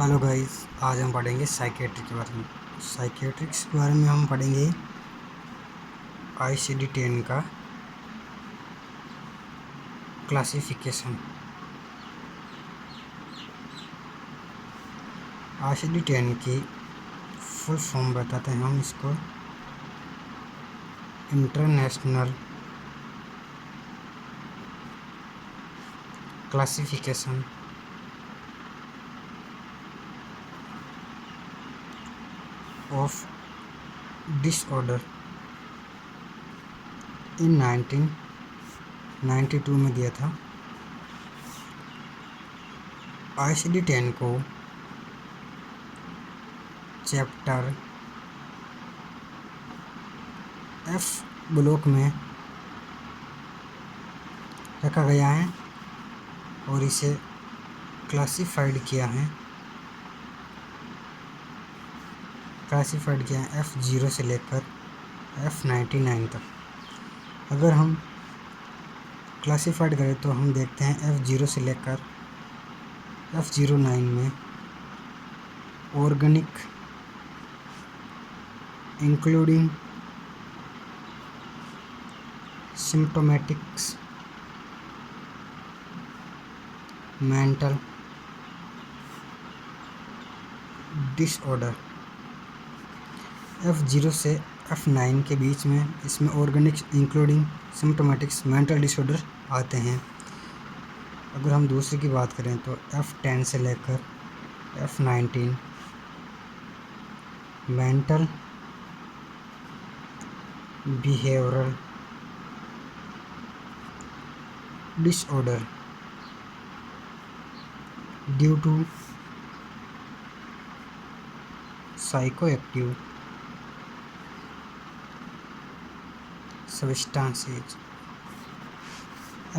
Hello guys, आज हम पढ़ेंगे साइकेट्रिक के बारे में। साइकेट्रिक्स के बारे में हम पढ़ेंगे ICD-10 का क्लासिफिकेशन। ICD-10 की फुल फॉर्म बताते हैं हम इसको। International classification of disorder in 1992 में दिया था। ICD-10 को चैप्टर F ब्लॉक में रखा गया है और इसे क्लासिफाइड किया है F0 से लेकर F99 तक। अगर हम क्लासिफाइड करें तो हम देखते हैं F0 से लेकर F09 में organic including symptomatics, mental disorder. F0 से F9 के बीच में इसमें organic including symptomatics, mental disorder आते हैं। अगर हम दूसरे की बात करें तो F10 से लेकर F19 mental behavioural disorder due to psychoactive substances.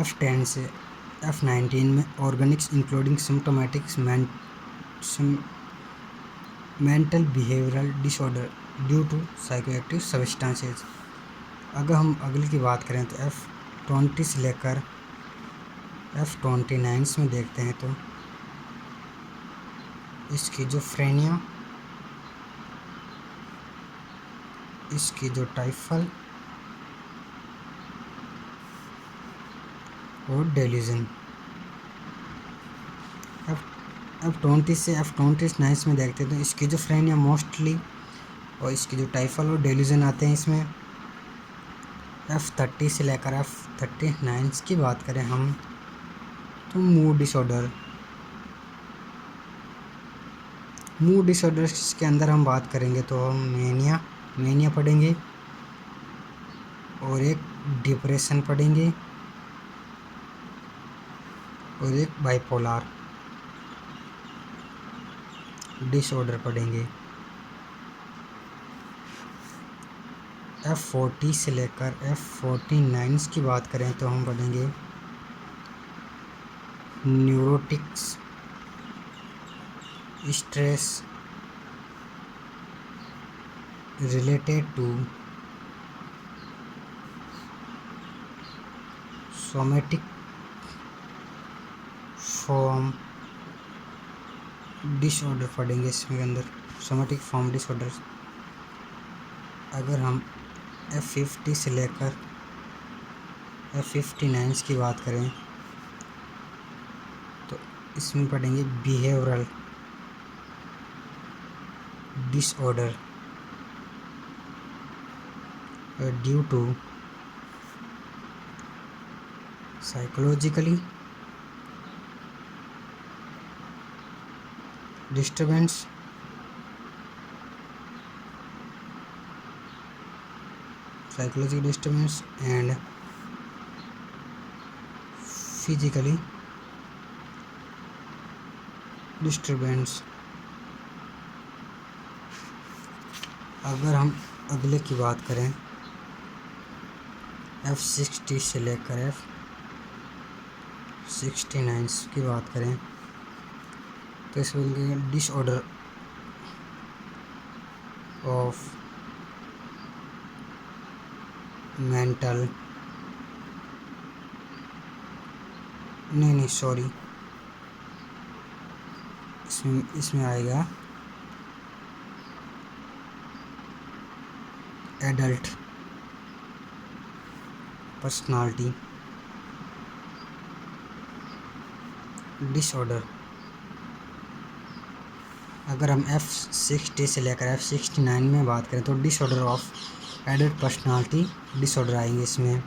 F10 से F19 में organics including symptomatics, mental behavioural disorder due to psychoactive substances. अगर हम अगली की बात करें तो F20 से लेकर F29 में देखते हैं तो स्किज़ोफ्रेनिया, स्किज़ोटाइफल और डेल्यूजन। F20 से F29 में देखते हैं तो स्किज़ोफ्रेनिया मोस्टली और स्किज़ोटाइफल और डेल्यूजन आते हैं इसमें। F30 से लेकर F39 की बात करें हम तो मूड डिसऑर्डर्स के अंदर हम बात करेंगे तो हम मेनिया पढ़ेंगे और एक डिप्रेशन पढ़ेंगे और एक बाइपोलर डिसऑर्डर पढ़ेंगे। F40 से लेकर F49 की बात करें तो हम पढ़ेंगे neurotics, stress related to somatic form disorder पढ़ेंगे इसमें अंदर सोमेटिक फॉर्म डिसऑर्डर। अगर हम F50 से लेकर F59 की बात करें तो इसमें पढ़ेंगे behavioural disorder due to psychologically disturbance and physically disturbance। अगर हम अगले की बात करें F60 से लेकर F69 की बात करें तो इसमें डिसऑर्डर ऑफ मेंटल इसमें आएगा एडल्ट पर्सनालिटी डिसऑर्डर। अगर हम F60 से लेकर F69 में बात करें तो disorder of adult personality disorder आएंगे इसमें।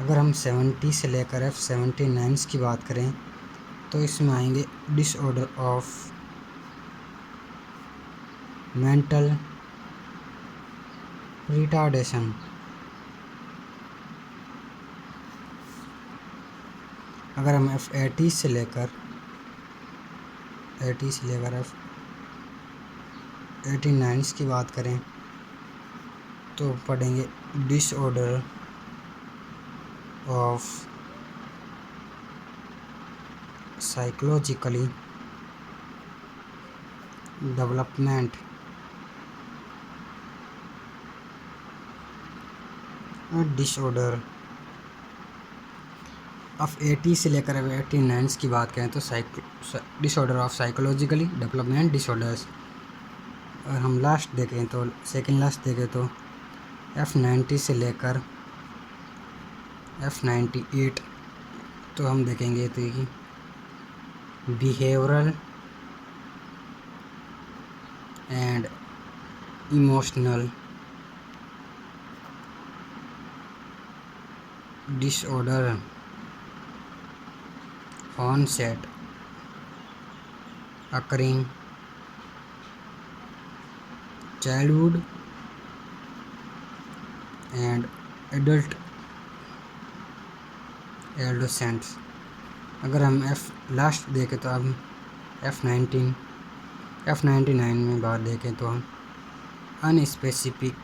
अगर हम 70 से लेकर F79 की बात करें तो इसमें आएंगे डिसऑर्डर ऑफ मेंटल रिटार्डेशन। अगर हम F80 से लेकर F89 की बात करें तो पढ़ेंगे disorder of psychologically development disorder. अब 80 से लेकर 89 की बात करें तो disorder of psychologically development disorders. और हम लास्ट देखें तो सेकंड लास्ट देखें तो F90 से लेकर F98 तो हम देखेंगे तो कि behavioural and emotional disorder onset occurring childhood and adolescents। अगर हम लास्ट देखें तो अब F99 में बात देखें तो हम अनस्पेसिफिक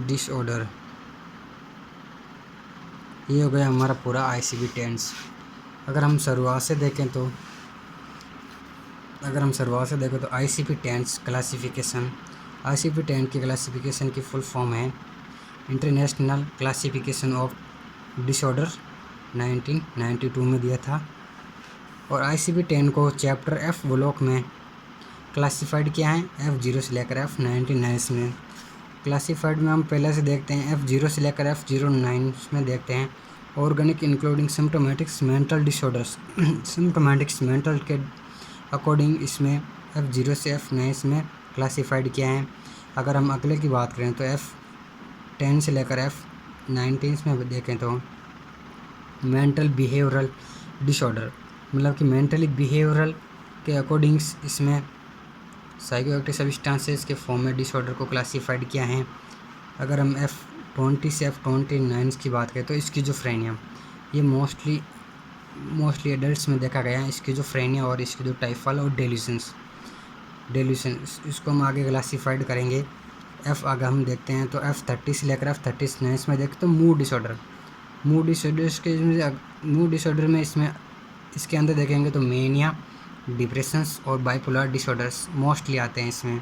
डिसऑर्डर। ये हो गया हमारा पूरा ICD-10। अगर हम शुरुआत से देखें तो ICD-10 क्लासिफिकेशन। ICD-10 की क्लासिफिकेशन की फुल फॉर्म है इंटरनेशनल क्लासिफिकेशन ऑफ डिसऑर्डर, 1992 में दिया था। और ICD-10 को चैप्टर F ब्लॉक में क्लासिफाइड किया है F0 से लेकर F99 में। क्लासिफाइड में हम पहले से देखते हैं F0 से लेकर F09 में देखते हैं organic including symptomatics mental disorders. Symptomatics mental के अकॉर्डिंग इसमें F0 से F9 में क्लासिफाइड किया है। अगर हम अगले की बात करें तो F10 से लेकर F19 में देखें तो मेंटल बिहेवियरल डिसऑर्डर, मतलब कि मेंटली बिहेवियरल के अकॉर्डिंग इसमें साइकोएक्टिव सब्सटेंसेस के फॉर्म में डिसऑर्डर को क्लासिफाइड किया है। अगर हम F20 से F29 की बात करें तो स्किज़ोफ्रेनिया, ये मोस्टली एडल्ट्स में देखा गया है स्किज़ोफ्रेनिया और स्किज़ोटाइफल और डेल्यूशंस। इसको हम आगे क्लासिफाइड करेंगे। आगे हम देखते हैं तो F30 से लेकर F39 में देखते तो मूड डिसऑर्डर में इसके अंदर देखेंगे तो मेनिया, डिप्रेशंस और बाइपोलर डिसऑर्डर्स मोस्टली आते हैं इसमें।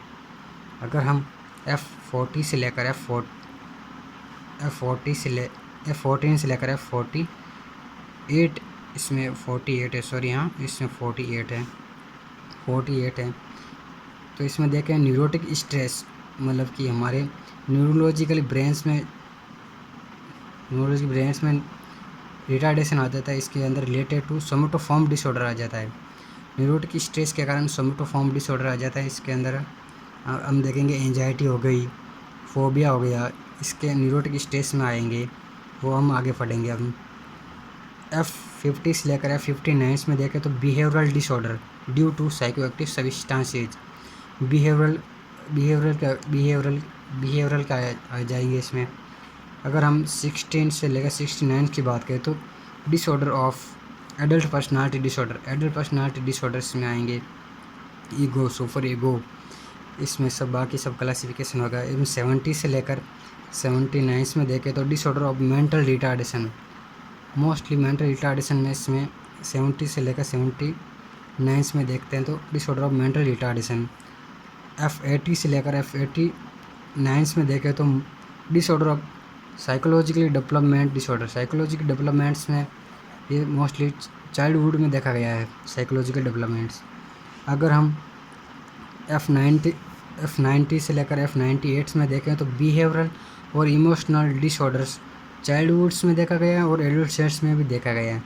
अगर हम F14 से लेकर F48 इसमें 48 है, सॉरी हाँ इसमें 48 है। तो इसमें देखें न्यूरोटिक स्ट्रेस, मतलब कि हमारे न्यूरोलॉजिकल ब्रेन्स में रिटार्डेशन आ जाता है। इसके अंदर रिलेटेड टू सोमेटोफॉर्म डिसऑर्डर आ जाता है। न्यूरोटिक स्ट्रेस के कारण सोमेटोफॉर्म डिसऑर्डर आ जाता है। इसके अंदर हम देखेंगे एंजाइटी हो गई, फोबिया हो गया, इसके न्यूरोटिक स्ट्रेस में आएंगे, वो हम आगे पढ़ेंगे। हम F50 से लेकर F59 में देखें तो behavioural disorder due to psychoactive substances. Behavioural का आ जाएंगे इसमें। अगर हम 16 से लेकर 69 की बात करें तो disorder of adult personality disorder इसमें आएंगे। ईगो, सुपर ईगो, इसमें सब बाकी सब क्लासिफिकेशन होगा। इसमें 70 से लेकर 79 में देखें तो disorder of mental retardation, mostly mental retardation में इसमें 70 से लेकर 79 में देखते हैं तो disorder of mental retardation. F80 से लेकर F89 में देखें तो disorder of psychologically development disorder. Psychological developments में ये मोस्टली चाइल्डहुड में देखा गया है, साइकोलॉजिकल डेवलपमेंट्स। अगर हम F90 से लेकर F98 में देखें तो बिहेवियरल और इमोशनल डिसऑर्डर्स चाइल्डहुड्स में देखा गया है और एडोलसेंट्स में भी देखा गया है।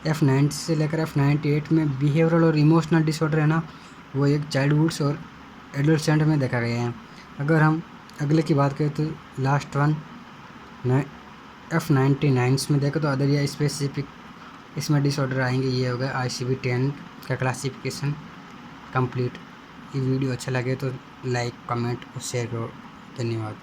F90 से लेकर F98 में बिहेवियरल और इमोशनल डिसऑर्डर है ना, वो एक चाइल्डहुड्स और एडोलसेंट में देखा गया है। अगर हम अगले की बात करें तो लास्ट वन F99 में देखें तो अदर या स्पेसिफिक इसमें डिसऑर्डर आएंगे। ये हो गया ICD-10 का क्लासिफिकेशन कंप्लीट। ये वीडियो अच्छा लगे तो लाइक, कमेंट और शेयर करो। धन्यवाद।